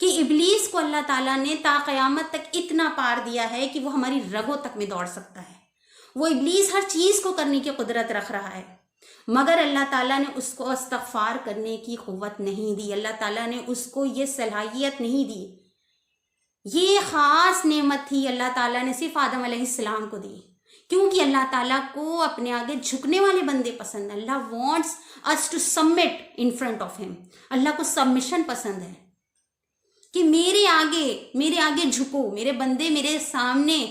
کہ ابلیس کو اللہ تعالیٰ نے تا قیامت تک اتنا پار دیا ہے کہ وہ ہماری رگوں تک میں دوڑ سکتا ہے. وہ ابلیس ہر چیز کو کرنے کی قدرت رکھ رہا ہے، مگر اللہ تعالیٰ نے اس کو استغفار کرنے کی قوت نہیں دی. اللہ تعالیٰ نے اس کو یہ صلاحیت نہیں دی. یہ خاص نعمت تھی اللہ تعالیٰ نے صرف آدم علیہ السلام کو دی، کیونکہ اللہ تعالیٰ کو اپنے آگے جھکنے والے بندے پسند ہیں. Allah wants us to submit in front of him. Allah کو سبمیشن پسند ہے کہ میرے آگے جھکو، میرے بندے میرے سامنے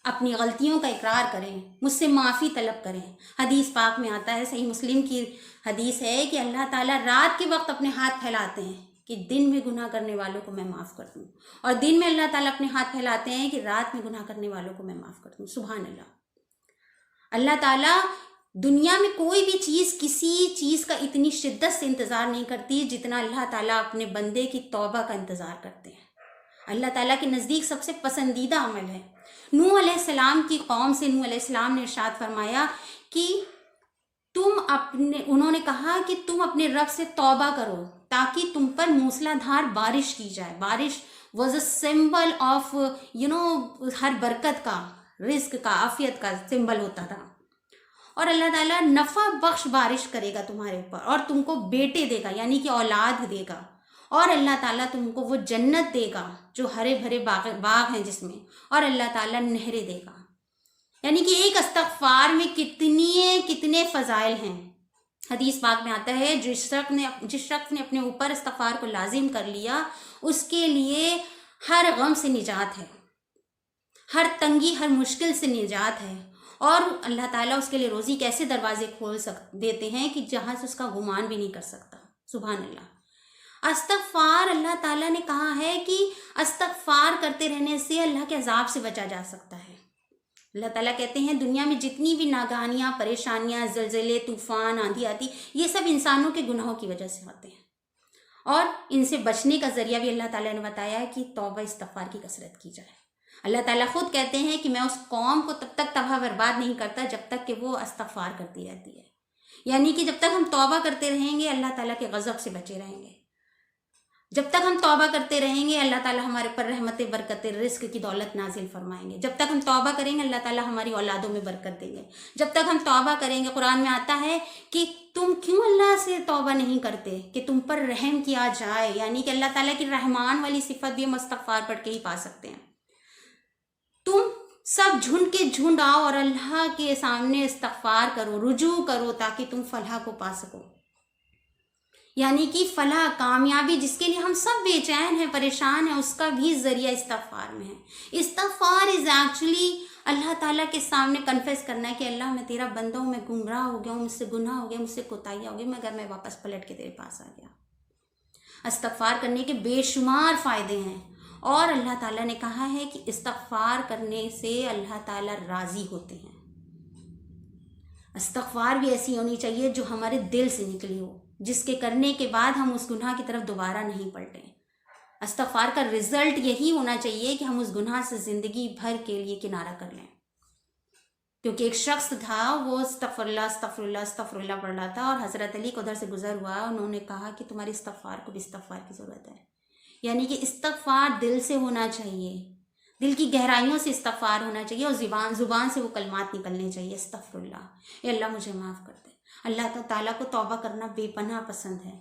اپنی غلطیوں کا اقرار کریں، مجھ سے معافی طلب کریں. حدیث پاک میں آتا ہے، صحیح مسلم کی حدیث ہے کہ اللہ تعالیٰ رات کے وقت اپنے ہاتھ پھیلاتے ہیں کہ دن میں گناہ کرنے والوں کو میں معاف کر دوں، اور دن میں اللہ تعالیٰ اپنے ہاتھ پھیلاتے ہیں کہ رات میں گناہ کرنے والوں کو میں معاف کر دوں. سبحان اللہ. اللہ تعالیٰ دنیا میں کوئی بھی چیز کسی چیز کا اتنی شدت سے انتظار نہیں کرتی جتنا اللہ تعالیٰ اپنے بندے کی توبہ کا انتظار کرتے ہیں. اللہ تعالیٰ کے نزدیک سب سے پسندیدہ عمل ہے. نوح علیہ السلام کی قوم سے نوح علیہ السلام نے ارشاد فرمایا کہ انہوں نے کہا کہ تم اپنے رب سے توبہ کرو تاکہ تم پر موسلا دھار بارش کی جائے. بارش was a symbol of her برکت کا، رزق کا، عافیت کا سمبل ہوتا تھا. اور اللہ تعالیٰ نفع بخش بارش کرے گا تمہارے اوپر، اور تم کو بیٹے دے گا یعنی کہ اولاد دے گا، اور اللہ تعالیٰ تم کو وہ جنت دے گا جو ہرے بھرے باغ ہیں جس میں، اور اللہ تعالیٰ نہریں دے گا. یعنی کہ ایک استغفار میں کتنے فضائل ہیں. حدیث پاک میں آتا ہے جس شخص نے اپنے اوپر استغفار کو لازم کر لیا اس کے لیے ہر غم سے نجات ہے، ہر تنگی ہر مشکل سے نجات ہے، اور اللہ تعالیٰ اس کے لیے روزی کیسے دروازے کھول دیتے ہیں کہ جہاں سے اس کا گمان بھی نہیں کر سکتا. سبحان اللہ. استغفار اللہ تعالیٰ نے کہا ہے کہ استغفار کرتے رہنے سے اللہ کے عذاب سے بچا جا سکتا ہے. اللہ تعالیٰ کہتے ہیں دنیا میں جتنی بھی ناگہانیاں، پریشانیاں، زلزلے، طوفان، آندھی آتی، یہ سب انسانوں کے گناہوں کی وجہ سے ہوتے ہیں، اور ان سے بچنے کا ذریعہ بھی اللہ تعالیٰ نے بتایا ہے کہ توبہ استغفار کی کثرت کی جائے. اللہ تعالیٰ خود کہتے ہیں کہ میں اس قوم کو تب تک تباہ برباد نہیں کرتا جب تک کہ وہ استغفار کرتی رہتی ہے. یعنی کہ جب تک ہم توبہ کرتے رہیں گے اللہ تعالیٰ کے غضب سے بچے رہیں گے. جب تک ہم توبہ کرتے رہیں گے اللہ تعالیٰ ہمارے پر رحمت، برکت، رزق کی دولت نازل فرمائیں گے. جب تک ہم توبہ کریں گے اللہ تعالیٰ ہماری اولادوں میں برکت دیں گے. جب تک ہم توبہ کریں گے، قرآن میں آتا ہے کہ تم کیوں اللہ سے توبہ نہیں کرتے کہ تم پر رحم کیا جائے. یعنی کہ اللہ تعالیٰ کی رحمان والی صفت بھی ہم استغفار پڑھ کے ہی پا سکتے ہیں. تم سب جھنڈ کے جھنڈ آؤ اور اللہ کے سامنے استغفار کرو، رجوع کرو تاکہ تم فلاح کو پا سکو. یعنی کہ فلاح، کامیابی جس کے لیے ہم سب بے چین ہیں، پریشان ہیں، اس کا بھی ذریعہ استغفار میں ہے. استغفار از ایکچولی اللہ تعالیٰ کے سامنے کنفیس کرنا ہے کہ اللہ میں تیرا بندہ ہوں، میں گمراہ ہو گیا ہوں، مجھ سے گناہ ہو گیا، مجھ سے کوتاہیاں ہو گئی، مگر میں واپس پلٹ کے تیرے پاس آ گیا. استغفار کرنے کے بے شمار فائدے ہیں، اور اللہ تعالیٰ نے کہا ہے کہ استغفار کرنے سے اللہ تعالیٰ راضی ہوتے ہیں. استغفار بھی ایسی ہونی چاہیے جو ہمارے دل سے نکلی ہو، جس کے کرنے کے بعد ہم اس گناہ کی طرف دوبارہ نہیں پلٹیں. استغفار کا رزلٹ یہی ہونا چاہیے کہ ہم اس گناہ سے زندگی بھر کے لیے کنارہ کر لیں. کیونکہ ایک شخص تھا، وہ استغفر اللہ استغفر اللہ استغفر اللہ پڑھ رہا تھا، اور حضرت علی کو ادھر سے گزر ہوا، انہوں نے کہا کہ تمہاری استغفار کو بھی استغفار کی ضرورت ہے. یعنی کہ استغفار دل سے ہونا چاہیے، دل کی گہرائیوں سے استغفار ہونا چاہیے، اور زبان سے وہ کلمات نکلنے چاہیے. استغفر اللہ، اے اللہ مجھے معاف کر دے. اللہ تعالیٰ کو توبہ کرنا بے پناہ پسند ہے.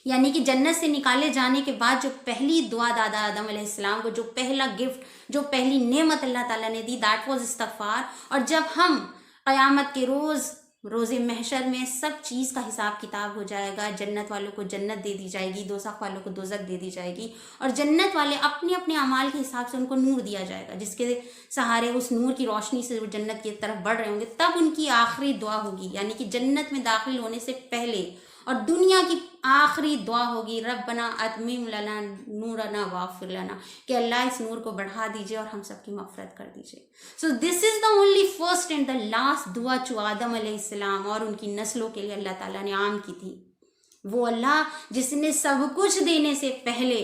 یعنی کہ جنت سے نکالے جانے کے بعد جو پہلی دعا دادا آدم علیہ السلام کو، جو پہلا گفٹ، جو پہلی نعمت اللہ تعالیٰ نے دی، دیٹ واز استغفار. اور جب ہم قیامت کے روز محشر میں سب چیز کا حساب کتاب ہو جائے گا، جنت والوں کو جنت دے دی جائے گی، دوزخ والوں کو دوزخ دے دی جائے گی، اور جنت والے اپنے اپنے اعمال کے حساب سے ان کو نور دیا جائے گا، جس کے سہارے اس نور کی روشنی سے وہ جنت کی طرف بڑھ رہے ہوں گے. تب ان کی آخری دعا ہوگی، یعنی کہ جنت میں داخل ہونے سے پہلے اور دنیا کی آخری دعا ہوگی، ربنا اتمم لنا نورنا واغفر لنا، کہ اللہ اس نور کو بڑھا دیجئے اور ہم سب کی مغفرت کر دیجئے. So this is the only first and the last دعا جو آدم علیہ السلام اور ان کی نسلوں کے لیے اللہ تعالیٰ نے عام کی تھی. وہ اللہ جس نے سب کچھ دینے سے پہلے،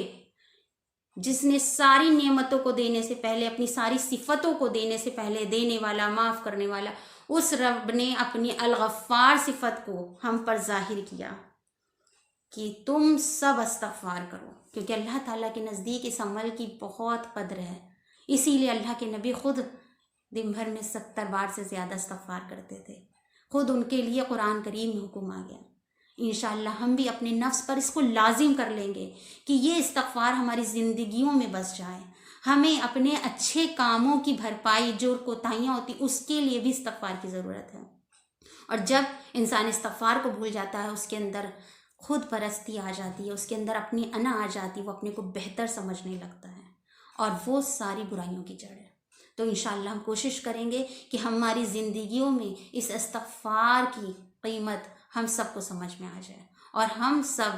جس نے ساری نعمتوں کو دینے سے پہلے، اپنی ساری صفتوں کو دینے سے پہلے، دینے والا، معاف کرنے والا، اس رب نے اپنی الغفار صفت کو ہم پر ظاہر کیا کہ تم سب استغفار کرو. کیونکہ اللہ تعالیٰ کے نزدیک اس عمل کی بہت قدر ہے. اسی لیے اللہ کے نبی خود دن بھر میں 70 بار سے زیادہ استغفار کرتے تھے. خود ان کے لیے قرآن کریم میں حکم آ گیا. انشاءاللہ ہم بھی اپنے نفس پر اس کو لازم کر لیں گے کہ یہ استغفار ہماری زندگیوں میں بس جائے. ہمیں اپنے اچھے کاموں کی بھرپائی، جو کوتاہیاں ہوتی اس کے لیے بھی استغفار کی ضرورت ہے. اور جب انسان استغفار کو بھول جاتا ہے، اس کے اندر خود پرستی آ جاتی ہے، اس کے اندر اپنی انا آ جاتی ہے، وہ اپنے کو بہتر سمجھنے لگتا ہے، اور وہ ساری برائیوں کی جڑ ہے. تو انشاءاللہ ہم کوشش کریں گے کہ ہماری زندگیوں میں اس استغفار کی قیمت ہم سب کو سمجھ میں آ جائے، اور ہم سب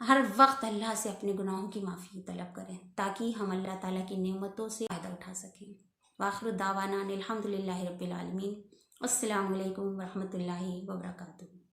ہر وقت اللہ سے اپنے گناہوں کی معافی طلب کریں تاکہ ہم اللہ تعالیٰ کی نعمتوں سے فائدہ اٹھا سکیں. وآخر دعوانا الحمدللہ رب العالمین. السلام علیکم ورحمۃ اللہ وبرکاتہ.